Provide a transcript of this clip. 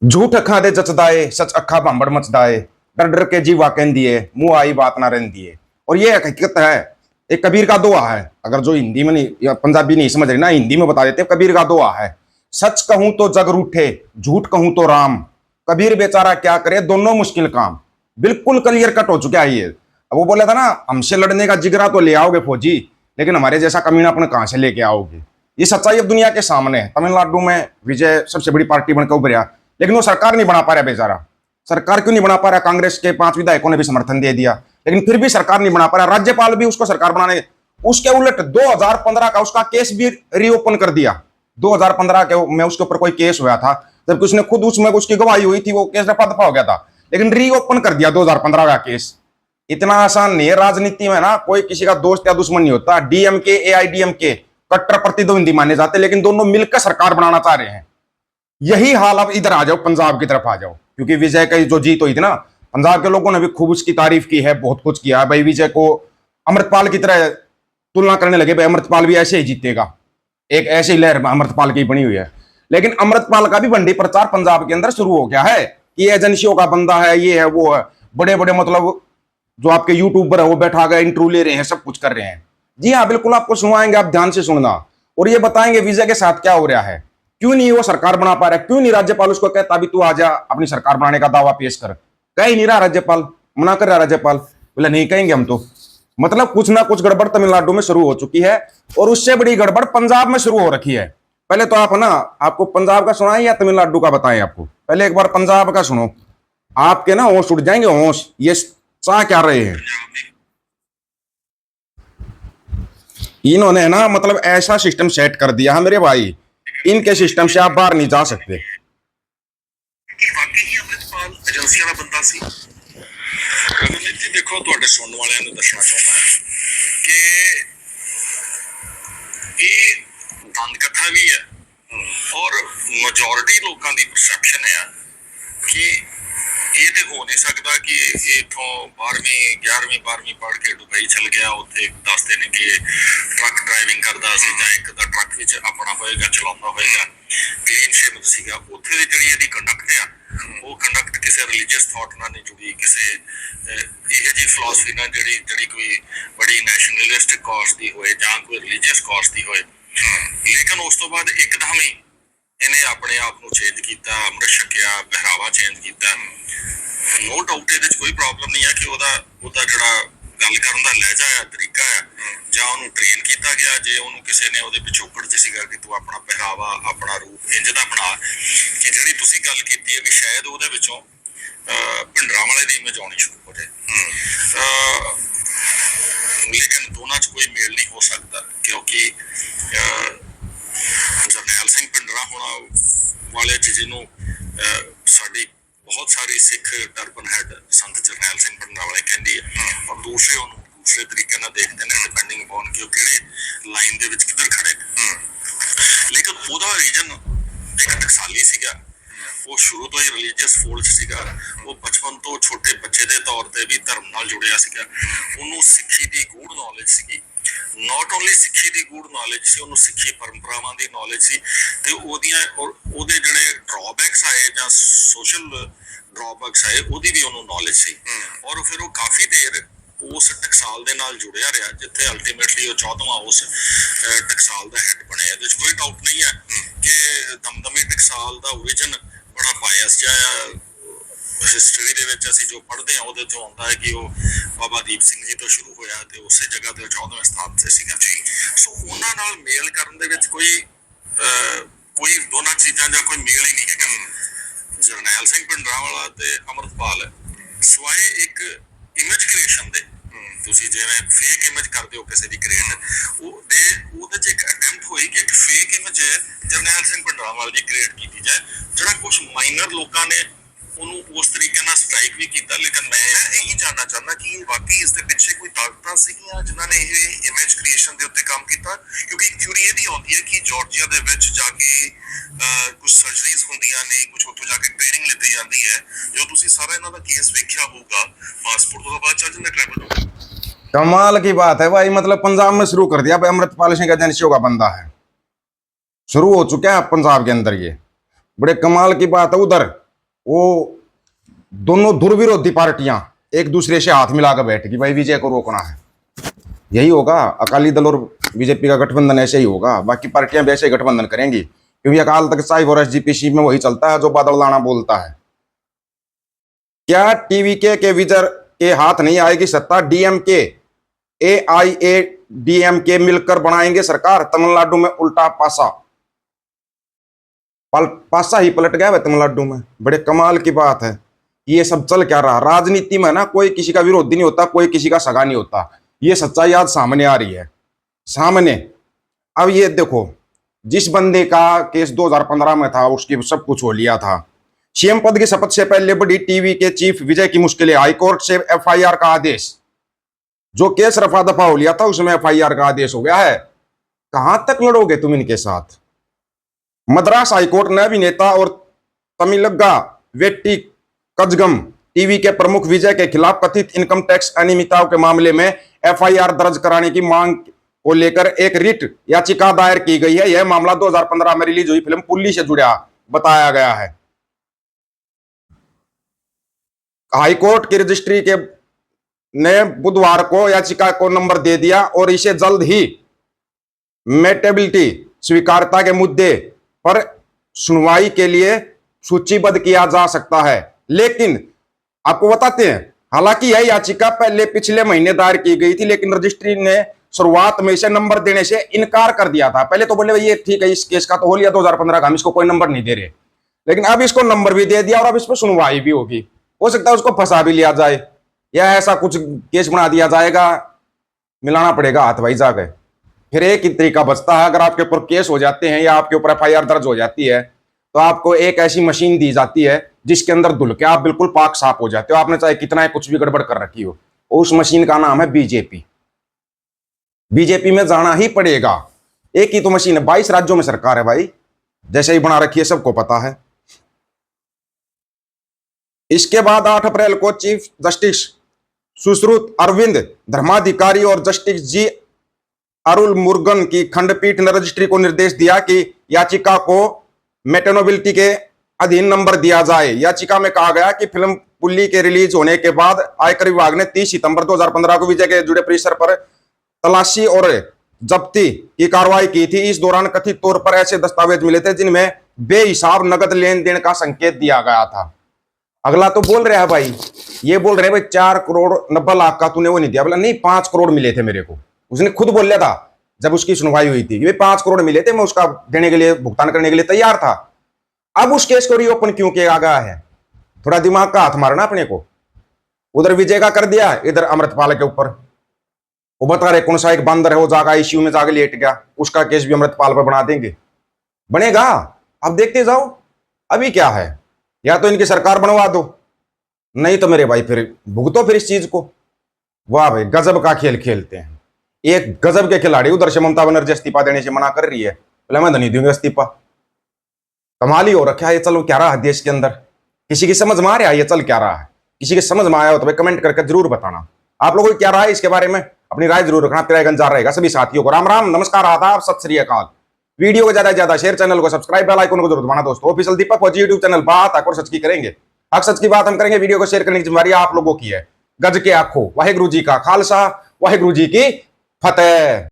झूठ अखा दे जचदाए सच अखा भांबड़ मचदाए डर डर के जी वाकन दिए मुंह आई बात ना रहन दिए। और ये हकीकत है। एक कबीर का दोहा है, अगर जो हिंदी में नहीं या पंजाबी नहीं समझ रहे ना, हिंदी में बता देते। कबीर का दोहा है, सच कहूं तो जग रूठे, झूठ कहूं तो राम। कबीर बेचारा क्या करे, दोनों मुश्किल काम। बिल्कुल क्लियर कट हो चुका है ये। अब वो बोला था ना, हमसे लड़ने का जिगरा तो ले आओगे फौजी, लेकिन हमारे जैसा कमीना अपने कहां से लेके आओगे। ये सच्चाई अब दुनिया के सामने है। तमिलनाडु में विजय सबसे बड़ी पार्टी बनकर उभरा, लेकिन वो सरकार नहीं बना पा रहा बेचारा। सरकार क्यों नहीं बना पा रहा? कांग्रेस के 5 विधायकों ने भी समर्थन दे दिया, लेकिन फिर भी सरकार नहीं बना पा रहा। राज्यपाल भी उसको सरकार बनाने, उसके उलट 2015 का उसका केस भी रीओपन कर दिया। 2015 के में उसके ऊपर कोई केस हुआ था, जबकि उसने खुद उसमें उसकी गवाही हुई थी, वो केस रफा दफा हो गया था, लेकिन रीओपन कर दिया 2015 का केस। इतना आसान नहीं है राजनीति में ना, कोई किसी का दोस्त या दुश्मन नहीं होता। डीएमके एआईडीएमके कट्टर प्रतिद्वंदी माने जाते, लेकिन दोनों मिलकर सरकार बनाना चाह रहे हैं। यही हाल अब इधर आ जाओ, पंजाब की तरफ आ जाओ, क्योंकि विजय की जो जीत हुई थी ना, पंजाब के लोगों ने भी खूब उसकी तारीफ की है, बहुत कुछ किया भाई। विजय को अमृतपाल की तरह तुलना करने लगे, भाई अमृतपाल भी ऐसे ही जीतेगा, एक ऐसी लहर अमृतपाल की बनी हुई है। लेकिन अमृतपाल का भी बंडी प्रचार पंजाब के अंदर शुरू हो गया है कि एजेंसियों का बंदा है, ये है वो है। बड़े बड़े मतलब जो आपके यूट्यूबर है वो बैठा गया, इंटरव्यू ले रहे हैं, सब कुछ कर रहे हैं। जी हाँ, बिल्कुल आपको सुनवाएंगे, आप ध्यान से सुनना। और ये बताएंगे विजय के साथ क्या हो रहा है, क्यों नहीं वो सरकार बना पा रहा है, क्यों नहीं राज्यपाल उसको कहता अभी तू आजा अपनी सरकार बनाने का दावा पेश कर। कह ही नहीं रहा राज्यपाल, मना कर रहा राज्यपाल, बोले नहीं कहेंगे हम तो। मतलब कुछ ना कुछ गड़बड़ तमिलनाडु में शुरू हो चुकी है, और उससे बड़ी गड़बड़ पंजाब में शुरू हो रखी है। पहले तो आप ना, आपको पंजाब का सुनाएं या तमिलनाडु का बताएं आपको? पहले एक बार पंजाब का सुनो, आपके ना होश उड़ जाएंगे, होश। ये चाह क्या रहे हैं इन्होंने ना, मतलब ऐसा सिस्टम सेट कर दिया है मेरे भाई, इनके सिस्टम से आप बाहर नहीं जा सकते। वाकई अमृतपाल एजेंसियां ਦਾ ਬੰਦਾ ਸੀ। ਰਣਨੀਤੀ ਦੇਖੋ, ਤੁਹਾਡੇ ਸੁਣਨ ਵਾਲਿਆਂ ਨੂੰ ਦੱਸਣਾ ਚਾਹੁੰਦਾ ਹਾਂ ਕਿ ਇਹ ਦੰਦ ਕਥਾ ਵੀ ਹੈ, ਔਰ ਮੈਜੋਰਿਟੀ ਲੋਕਾਂ ਦੀ ਪਰਸੈਪਸ਼ਨ ਹੈ ਕਿ ਇਹ ਤੇ ਹੋ ਨਹੀਂ ਸਕਦਾ ਕਿ ਇਥੋਂ 12ਵੀਂ 11ਵੀਂ 12ਵੀਂ ਪੜ੍ਹ ਕੇ ਦੁਬਈ ਚਲ ਗਿਆ, ਉੱਥੇ ਦੱਸਦੇ ਨੇ ਕਿ ਟਰੱਕ ਡਰਾਈਵਿੰਗ ਕਰਦਾ ਸੀ ਜਾਂ ਇੱਕ ਦਾ ਟਰੱਕ ਵਿੱਚ ਆਪਣਾ ਹੋਏਗਾ, ਚਲਾਉਂਦਾ ਹੋਏਗਾ, ਕਲੀਨ ਸ਼ੇਵਡ ਸੀਗਾ। ਉੱਥੇ ਦੀ ਜਿਹੜੀ ਇਹਦੀ ਕੰਡਕਟ ਆ, ਉਹ ਕੰਡਕਟ ਕਿਸੇ ਰਿਲੀਜੀਅਸ ਥਾਟ ਨਾਲ ਨਹੀਂ ਜੁੜੀ, ਕਿਸੇ ਇਹ ਜੀ ਫਿਲਾਸਫੀ ਨਾਲ ਜਿਹੜੀ ਕੋਈ ਬੜੀ ਨੈਸ਼ਨਲਿਸਟਿਕ ਕਾਜ਼ ਦੀ ਹੋਏ ਜਾਂ ਕੋਈ ਰਿਲੀਜੀਅਸ ਕਾਜ਼ ਦੀ ਹੋਏ। ਲੇਕਿਨ ਉਸ ਤੋਂ ਬਾਅਦ ਇੱਕਦਮ ਹੀ ਇਹਨੇ ਆਪਣੇ ਆਪ ਨੂੰ ਚੇਂਜ ਕੀਤਾ, ਅੰਮ੍ਰਿਤ ਛਕਿਆ, ਪਹਿਰਾਵਾ ਚੇਂਜ ਕੀਤਾ। ਨੋ ਡਾਊਟ ਇਹਦੇ 'ਚ ਕੋਈ ਪ੍ਰੋਬਲਮ ਨਹੀਂ ਹੈ ਕਿ ਉਹਦਾ ਜਿਹੜਾ ਗੱਲ ਕਰਨ ਦਾ ਲਹਿਜਾ ਆ, ਤਰੀਕਾ ਆ, ਜਾਂ ਉਹਨੂੰ ਟ੍ਰੇਨ ਕੀਤਾ ਗਿਆ, ਜੇ ਉਹਨੂੰ ਕਿਸੇ ਨੇ ਉਹਦੇ ਪਿਛੋਕੜ 'ਚ ਸੀਗਾ ਕਿ ਤੂੰ ਆਪਣਾ ਪਹਿਰਾਵਾ, ਆਪਣਾ ਰੂਪ ਇੰਝ ਦਾ ਬਣਾ ਕਿ ਜਿਹੜੀ ਤੁਸੀਂ ਗੱਲ ਕੀਤੀ ਹੈ ਕਿ ਸ਼ਾਇਦ ਉਹਦੇ ਵਿੱਚੋਂ ਭਿੰਡਰਾਂ ਵਾਲੇ ਦੀ ਇਮੇਜ ਆਉਣੀ ਸ਼ੁਰੂ ਹੋ ਜਾਏ। ਲੇਕਿਨ ਦੋਨਾਂ 'ਚ ਕੋਈ ਮੇਲ ਨਹੀਂ ਹੋ ਸਕਦਾ, ਕਿਉਂਕਿ ਜਰਨੈਲ ਸਿੰਘ ਭਿੰਡਰਾਂ ਹੋਣਾ ਵਾਲੇ ਜਿਹਨੂੰ ਸਾਡੀ ਬਹੁਤ ਸਾਰੀ ਸਿੱਖ ਟਰਬਨ ਹੈਡ ਸੰਤ ਜਰਨੈਲ ਸਿੰਘ ਭਿੰਡਰਾਂ ਵਾਲੇ ਕਹਿੰਦੀ ਹੈ, ਔਰ ਦੂਸਰੇ ਉਹਨੂੰ ਦੂਸਰੇ ਤਰੀਕੇ ਨਾਲ ਦੇਖਦੇ ਨੇ, ਡਿਪੈਂਡਿੰਗ ਅਪੋਨ ਕਿ ਉਹ ਕਿਹੜੇ ਲਾਈਨ ਦੇ ਵਿੱਚ ਕਿੱਧਰ ਖੜੇ ਨੇ। ਲੇਕਿਨ ਉਹਦਾ ਰੀਜਨ ਇੱਕ ਟਕਸਾਲੀ ਸੀਗਾ, ਉਹ ਸ਼ੁਰੂ ਤੋਂ ਹੀ ਰਿਲੀਜੀਅਸ ਫੋਲਡ ਸੀਗਾ, ਉਹ ਬਚਪਨ ਤੋਂ ਛੋਟੇ ਬੱਚੇ ਦੇ ਤੌਰ ਤੇ ਵੀ ਧਰਮ ਨਾਲ ਜੁੜਿਆ ਸੀਗਾ, ਉਹਨੂੰ ਸਿੱਖੀ ਦੀ ਗੂੜ ਨੌਲੇਜ ਸੀਗੀ। ਨੋਟ ਓਨਲੀ ਸਿੱਖੀ ਦੀ ਗੂੜ ਨੌਲੇਜ ਸੀ, ਉਹਨੂੰ ਸਿੱਖੀ ਪਰੰਪਰਾਵਾਂ ਦੀ ਨੌਲੇਜ ਸੀ, ਤੇ ਉਹਦੇ ਜਿਹੜੇ ਡਰਾਬੈਕਸ ਆਏ ਜਾਂ ਸੋਸ਼ਲ ਡਰਾਬੈਕਸ ਆਏ ਉਹਦੀ ਵੀ ਉਹਨੂੰ ਨੌਲੇਜ ਸੀ। ਔਰ ਫਿਰ ਉਹ ਕਾਫੀ ਦੇਰ ਉਸ ਟਕਸਾਲ ਦੇ ਨਾਲ ਜੁੜਿਆ ਰਿਹਾ, ਜਿੱਥੇ ਅਲਟੀਮੇਟਲੀ ਉਹ 14ਵਾਂ ਉਸ ਟਕਸਾਲ ਦਾ ਹੈਡ ਬਣਿਆ। ਇਹਦੇ 'ਚ ਕੋਈ ਡਾਊਟ ਨਹੀਂ ਹੈ ਕਿ ਦਮਦਮੀ ਟਕਸਾਲ ਦਾ ਓਰੀਜਨ ਬੜਾ ਬਾਇਸ ਜਿਹਾ ਹਿਸਟਰੀ ਦੇ ਵਿੱਚ ਅਸੀਂ ਜੋ ਪੜ੍ਹਦੇ ਹਾਂ ਉਹਦੇ ਤੋਂ ਆਉਂਦਾ ਹੈ ਕਿ ਉਹ ਬਾਬਾ ਦੀਪ ਸਿੰਘ ਜੀ ਤੋਂ ਸ਼ੁਰੂ ਹੋਇਆ ਤੇ ਉਸੇ ਜਗ੍ਹਾ ਤੇ 14ਵੇਂ ਸਥਾਨ ਤੇ ਸੀਗਾ ਜੀ। ਸੋ ਉਹਨਾਂ ਨਾਲ ਮੇਲ ਕਰਨ ਦੇ ਵਿੱਚ ਕੋਈ ਦੋਨਾਂ ਚੀਜ਼ਾਂ ਦਾ ਕੋਈ ਮੇਲ ਹੀ ਨਹੀਂ ਹੈਗਾ। ਜਰਨੈਲ ਸਿੰਘ ਭਿੰਡਰਾਂਵਾਲਾ ਤੇ ਅਮਰਤਪਾਲ ਸਵਾਏ ਇੱਕ ਇਮੇਜ ਕ੍ਰੀਏਸ਼ਨ ਦੇ, ਤੁਸੀਂ ਜਿਵੇਂ ਫੇਕ ਇਮੇਜ ਕਰਦੇ ਹੋ ਕਿਸੇ ਦੀ ਕ੍ਰੀਏਟ, ਉਹਦੇ 'ਚ ਇੱਕ ਅਟੈਂਪਟ ਹੋਈ ਕਿ ਇੱਕ ਫੇਕ ਇਮੇਜ ਜਰਨੈਲ ਸਿੰਘ ਭਿੰਡਰਾਂਵਾਲਾ ਦੀ ਕ੍ਰੀਏਟ ਕੀਤੀ ਜਾਏ, ਜਿਹੜਾ ਕੁਝ ਮਾਈਨਰ ਲੋਕਾਂ ਨੇ ਉਹਨੂੰ ਉਸ ਤਰੀਕੇ ਨਾਲ ਸਟ੍ਰਾਈਕ ਵੀ ਕੀਤਾ। ਲੇਕਿਨ ਮੈਂ ਇਹੀ ਜਾਣਨਾ ਚਾਹੁੰਦਾ ਕਿ ਵਾਕਈ ਇਸ ਦੇ ਪਿੱਛੇ ਕੋਈ ਤਾਕਤਾਂ ਸੀਗੀਆਂ ਜਿਨ੍ਹਾਂ ਨੇ ਇਹ ਇਮੇਜ ਕ੍ਰੀਏਸ਼ਨ ਦੇ ਉੱਤੇ ਕੰਮ ਕੀਤਾ, ਕਿਉਂਕਿ ਇੱਕ ਥਿਊਰੀ ਇਹ ਵੀ ਆਉਂਦੀ ਹੈ ਕਿ ਜਾਰਜੀਆ ਦੇ ਵਿੱਚ ਜਾ ਕੇ ਕੁਝ ਸਰਜਰੀਜ਼ ਹੁੰਦੀਆਂ ਨੇ, ਕੁਝ ਉੱਥੋਂ ਜਾ ਕੇ ਟ੍ਰੇਨਿੰਗ ਲਿੱਤੀ ਜਾਂਦੀ ਹੈ। ਜੋ ਤੁਸੀਂ ਸਾਰਾ ਇਹਨਾਂ ਦਾ ਕੇਸ ਵੇਖਿਆ ਹੋਊਗਾ, ਪਾਸਪੋर्ट ਤੋਂ ਬਾਅਦ ਚੱਲ ਜਾਂਦਾ ट्रैवल। कमाल की बात है भाई, मतलब पंजाब में शुरू कर दिया भाई, अमृतपाल सिंह एजेंसियों का बंदा है, शुरू हो चुका है पंजाब के अंदर। ये बड़े कमाल की बात है। उधर वो दोनों दुर्विरोधी पार्टियां एक दूसरे से हाथ मिलाकर बैठेगी, भाई विजय को रोकना है। यही होगा, अकाली दल और बीजेपी का गठबंधन ऐसे ही होगा। बाकी पार्टियां भी ऐसे ही गठबंधन करेंगी, क्योंकि अकाल तख्त साहिब और एसजीपीसी में वही चलता है जो बादल लाना बोलता है। क्या टीवीके के विजय के हाथ नहीं आएगी सत्ता? डीएमके एआईएडीएमके मिलकर बनाएंगे सरकार। तमिलनाडु में उल्टा पासा, पासा ही पलट गया है तमिलनाडु में। बड़े कमाल की बात है। ये सब चल क्या रहा? राजनीति में ना कोई किसी का विरोधी नहीं होता, कोई किसी का सगा नहीं होता। ये सच्चाई आज सामने आ रही है, सामने। अब ये देखो, जिस बंदे का केस 2015 में था उसकी सब कुछ हो लिया था। सीएम पद की शपथ से पहले बड़ी टीवी के चीफ विजय की मुश्किलें, हाईकोर्ट से एफआईआर का आदेश। जो केस रफा दफा हो लिया था उसमें एफआईआर का आदेश हो गया है। कहां तक लड़ोगे तुम इनके साथ? मद्रास हाईकोर्ट ने अभिनेता और तमिलगा वेट्टी कजगम टीवी के प्रमुख विजय के खिलाफ कथित इनकम टैक्स अनियमितताओं के मामले में एफआईआर दर्ज कराने की मांग को लेकर एक रिट याचिका दायर की गई है। यह मामला 2015 में रिलीज हुई फिल्म पुल्ली से जुड़ा बताया गया है। हाईकोर्ट की रजिस्ट्री के ने बुधवार को याचिका को नंबर दे दिया और इसे जल्द ही मेटेबिलिटी स्वीकार्यता के मुद्दे पर सुनवाई के लिए सूचीबद्ध किया जा सकता है। लेकिन आपको बताते हैं, हालांकि यह याचिका पहले पिछले महीने दायर की गई थी, लेकिन रजिस्ट्री ने शुरुआत में इसे नंबर देने से इनकार कर दिया था। पहले तो बोले भाई ये ठीक है, इस केस का तो हो लिया 2015 का, हम इसको कोई नंबर नहीं दे रहे। लेकिन अब इसको नंबर भी दे दिया और अब इस पर सुनवाई भी होगी। हो सकता है उसको फंसा भी लिया जाए या ऐसा कुछ केस बना दिया जाएगा, मिलाना पड़ेगा हाथ भाई जाके। फिर एक ही तरीका बचता है, अगर आपके ऊपर केस हो जाते हैं या आपके ऊपर एफआईआर दर्ज हो जाती है तो आपको एक ऐसी मशीन दी जाती है जिसके अंदर धुल के आप बिल्कुल पाक साफ हो जाते हो। आपने चाहे कितना है कुछ भी गड़बड़ कर रखी हो, उस मशीन का नाम है बीजेपी। बीजेपी में जाना ही पड़ेगा। एक ही तो मशीन है, 22 राज्यों में सरकार है भाई, जैसे ही बना रखी है सबको पता है। इसके बाद 8 अप्रैल को चीफ जस्टिस सुश्रुत अरविंद धर्माधिकारी और जस्टिस जी अरुल मुरुगन की खंडपीठ ने रजिस्ट्री को निर्देश दिया कि याचिका को मेटेनोबिलिटी के अधीन नंबर दिया जाए। याचिका में कहा गया कि फिल्म पुल्ली के रिलीज होने के बाद आयकर विभाग ने 30 सितंबर 2015 को विजय के जुड़े परिसर पर तलाशी और जब्ती की कार्रवाई की थी। इस दौरान कथित तौर पर ऐसे दस्तावेज मिले थे जिनमें बेहिसाब नगद लेन देन का संकेत दिया गया था। अगला तो बोल रहा है भाई, ये बोल रहे हैं भाई 4 करोड़ 90 लाख का तूने वो नहीं दिया। बोला नहीं, 5 करोड़ मिले थे मेरे को। उसने खुद बोल लिया था जब उसकी सुनवाई हुई थी, ये 5 करोड़ मिले थे, मैं उसका देने के लिए, भुगतान करने के लिए तैयार था। अब उस केस को रीओपन क्यों किया गया है? थोड़ा दिमाग का हाथ मारना अपने को। उधर विजय का कर दिया, इधर अमृतपाल के ऊपर वो बता रहे कौन सा एक बंदर है वो जागा आईसीयू में जाके लेट गया, उसका केस भी अमृतपाल पर बना देंगे। बनेगा, अब देखते जाओ। अभी क्या है, या तो इनकी सरकार बनवा दो, नहीं तो मेरे भाई फिर भुगतो फिर इस चीज को। वाह भाई, गजब का खेल खेलते हैं। एक गजब के खिलाड़ी उधर से ममता बनर्जी इस्तीफा देने से मना कर रही है, बोले मैं तो नहीं दूंगा इस्तीफा। कमाल ही हो रखा है। ये चलो क्या रहा है देश के अंदर, किसी की समझ में आ रहा है ये चल क्या रहा है? किसी की समझ में आया हो तो भाई कमेंट करके जरूर बताना। आप लोगों को क्या रहा है इसके बारे में, अपनी राय जरूर रखना। तेरा गंजार रहेगा। सभी साथियों को राम राम, नमस्कार, आदाब, सत श्री अकाल। वीडियो को ज्यादा से ज्यादा शेयर, चैनल को सब्सक्राइब, बेल आइकन को जरूर दबाना दोस्तों। ऑफिशियल दीपक फौजी यूट्यूब चैनल, बात और सच की करेंगे। हक सच की बात हम करेंगे। वीडियो को शेयर करने की जिम्मेदारी आप लोगों की है। गज के आखो, वाहिगुरु जी का खालसा, वाहिगुरु जी की फतेह।